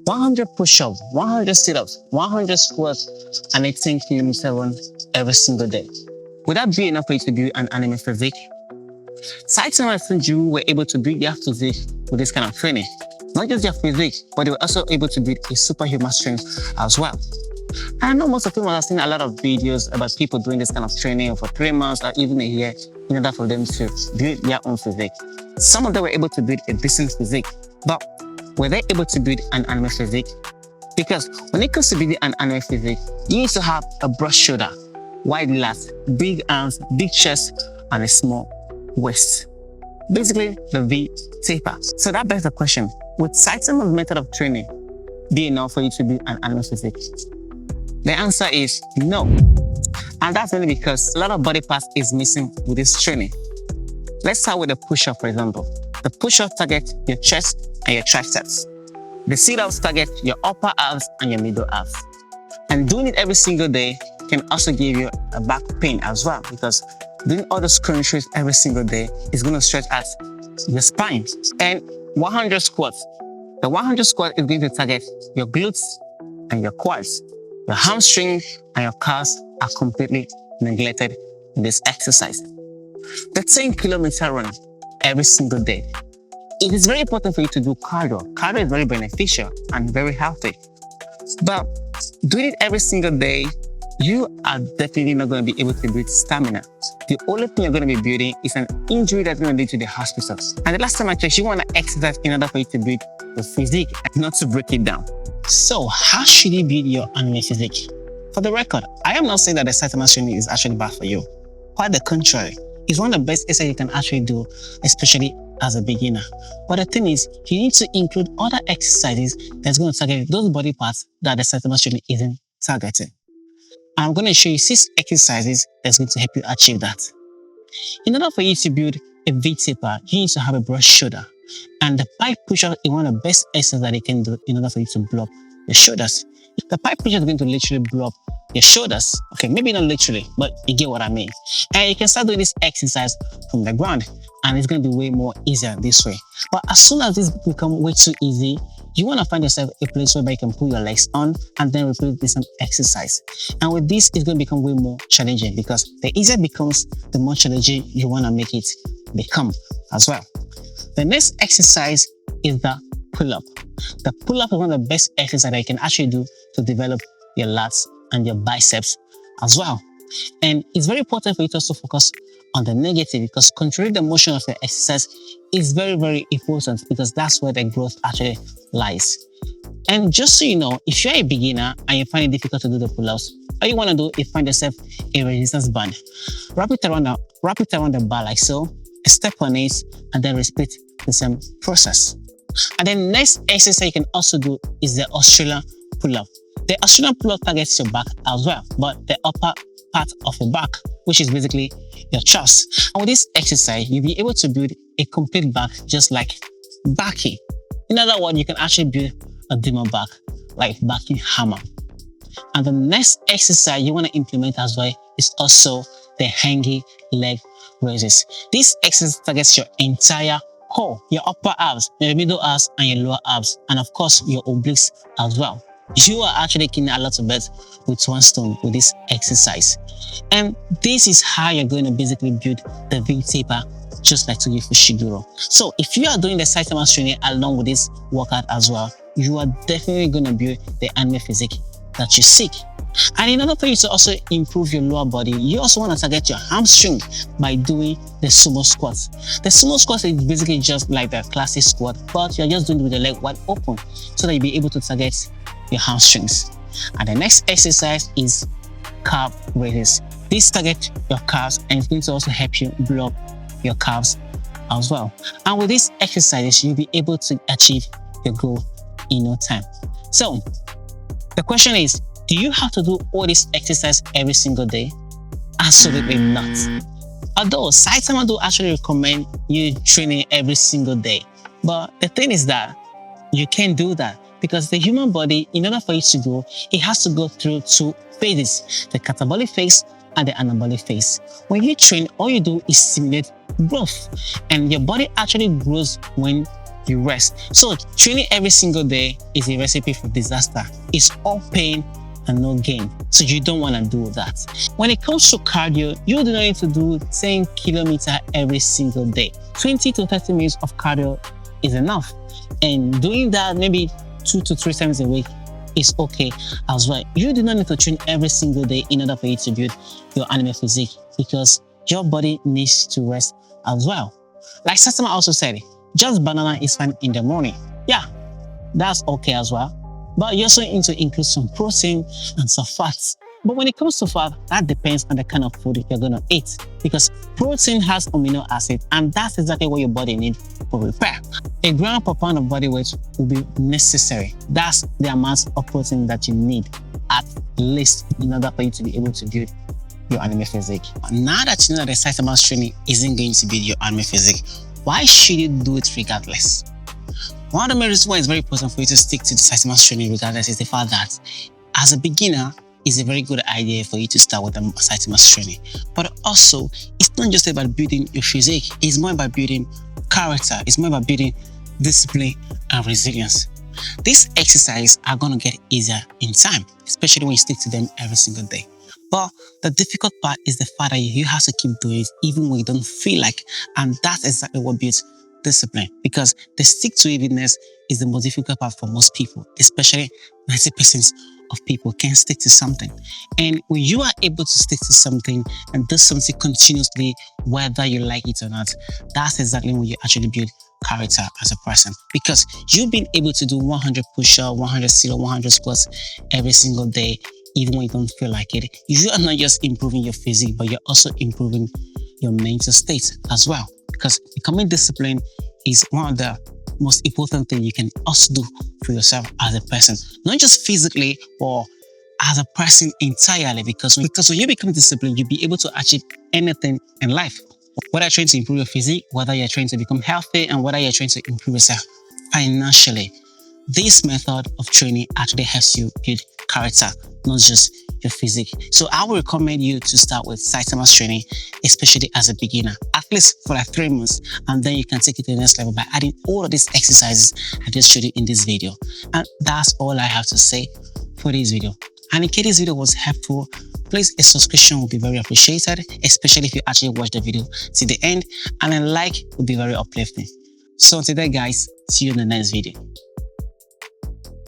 100 push-ups, 100 sit-ups, 100 squats, and a 10-kilometer run every single day. Would that be enough for you to build an anime physique? Saitama and you were able to build their physique with this kind of training. Not just their physique, but they were also able to build a superhuman strength as well. I know most of you have seen a lot of videos about people doing this kind of training for 3 months or even a year in order for them to build their own physique. Some of them were able to build a decent physique, but were they able to build an anime physique? Because when it comes to building an anime physique, you need to have a broad shoulder, wide lats, big arms, big chest, and a small waist. Basically, the V taper. So that begs the question, would Saitama's method of training be enough for you to build an anime physique? The answer is no. And that's only because a lot of body parts is missing with this training. Let's start with the push-up, for example. The push-up target your chest and your triceps. The sit-ups target your upper abs and your middle abs. And doing it every single day can also give you a back pain as well, because doing all the crunches every single day is going to stretch out your spine. And 100 squats. The 100 squat is going to target your glutes and your quads. Your hamstring and your calves are completely neglected in this exercise. The 10-kilometer run every single day. It is very important for you to do cardio. Cardio is very beneficial and very healthy. But doing it every single day, you are definitely not going to be able to build stamina. The only thing you're going to be building is an injury that's going to lead to the hospital. And the last time I checked, you want to exercise in order for you to build the physique, not to break it down. So how should you build your anime physique? For the record, I am not saying that the Saitama training is actually bad for you. Quite the contrary. It's one of the best exercises you can actually do, especially as a beginner. But the thing is, you need to include other exercises that's going to target those body parts that the Saitama training isn't targeting. I'm going to show you 6 exercises that's going to help you achieve that. In order for you to build a V-taper, you need to have a broad shoulder. And the pike push-up is one of the best exercises that you can do in order for you to blow up your shoulders. The pike push-up is going to literally blow up your shoulders. Okay, maybe not literally, but you get what I mean. And you can start doing this exercise from the ground, and it's going to be way more easier this way. But as soon as this becomes way too easy, you want to find yourself a place where you can put your legs on and then repeat this exercise. And with this, it's going to become way more challenging, because the easier it becomes, the more challenging you want to make it become as well. The next exercise is the pull-up. The pull-up is one of the best exercises that you can actually do to develop your lats and your biceps as well. And it's very important for you to also focus on the negative, because controlling the motion of the exercise is very, very important, because that's where the growth actually lies. And just so you know, if you're a beginner and you find it difficult to do the pull-ups, all you want to do is find yourself a resistance band. Wrap it around the bar like so, step on it, and then repeat the same process. And then next exercise you can also do is the Australian pull-up. The Australian pull-up targets your back as well, but the upper part of your back, which is basically your chest. And with this exercise, you'll be able to build a complete back just like backing. In other words, you can actually build a demon back like backing hammer. And the next exercise you want to implement as well is also the hanging leg raises. This exercise targets your entire core, your upper abs, your middle abs, and your lower abs, and of course your obliques as well. You are actually killing a lot of birds with one stone with this exercise. And this is how you're going to basically build the V-taper, just like to give Fushiguro. So if you are doing the Saitama training along with this workout as well, you are definitely going to build the anime physique that you seek. And in order for you to also improve your lower body, you also want to target your hamstring by doing the sumo squats. The sumo squats is basically just like the classic squat, but you're just doing it with the leg wide open so that you'll be able to target your hamstrings. And the next exercise is calf raises. This targets your calves, and it's going to also help you blow up your calves as well. And with these exercises, you'll be able to achieve your goal in no time. So the question is, do you have to do all this exercise every single day? Absolutely not. Although Saitama do actually recommend you training every single day. But the thing is that you can't do that, because the human body, in order for it to grow, it has to go through 2 phases, the catabolic phase and the anabolic phase. When you train, all you do is simulate growth, and your body actually grows when you rest. So training every single day is a recipe for disaster. It's all pain and no gain. So you don't want to do that. When it comes to cardio, you do not need to do 10 kilometers every single day. 20 to 30 minutes of cardio is enough. And doing that maybe 2 to 3 times a week is okay as well. You do not need to train every single day in order for you to build your anime physique, because your body needs to rest as well. Like Saitama also said, just banana is fine in the morning. Yeah, that's okay as well. But you also need to include some protein and some fats. But when it comes to fat, that depends on the kind of food you're going to eat, because protein has amino acids, and that's exactly what your body needs for repair. A gram per pound of body weight will be necessary. That's the amount of protein that you need at least in order for you to be able to build your anime physique. Now that you know that the Saitama's training isn't going to build your anime physique, why should you do it regardless? One of the main reasons why it's very important for you to stick to the Saitama's training regardless is the fact that as a beginner, it's a very good idea for you to start with the Saitama's training. But also, it's not just about building your physique, it's more about building character, it's more about building discipline and resilience. These exercises are going to get easier in time, especially when you stick to them every single day. But the difficult part is the fact that you have to keep doing it even when you don't feel like, and that's exactly what builds discipline, because the stick-to-itiveness is the most difficult part for most people, especially 90% of people can't stick to something. And when you are able to stick to something and do something continuously, whether you like it or not, that's exactly when you actually build character as a person, because you've been able to do 100 push-ups, 100 sit-ups, 100 squats every single day, even when you don't feel like it. You are not just improving your physique, but you're also improving your mental state as well, because becoming disciplined is one of the most important things you can also do for yourself as a person, not just physically or as a person entirely, because when you become disciplined, you'll be able to achieve anything in life. Whether you're trying to improve your physique, whether you're trying to become healthy, and whether you're trying to improve yourself financially, this method of training actually helps you build character, not just your physique. So I would recommend you to start with Saitama's training, especially as a beginner, at least for like 3 months, and then you can take it to the next level by adding all of these exercises I just showed you in this video. And that's all I have to say for this video. And in case this video was helpful, please a subscription would be very appreciated, especially if you actually watch the video to the end, and a like would be very uplifting. So until then guys, see you in the next video.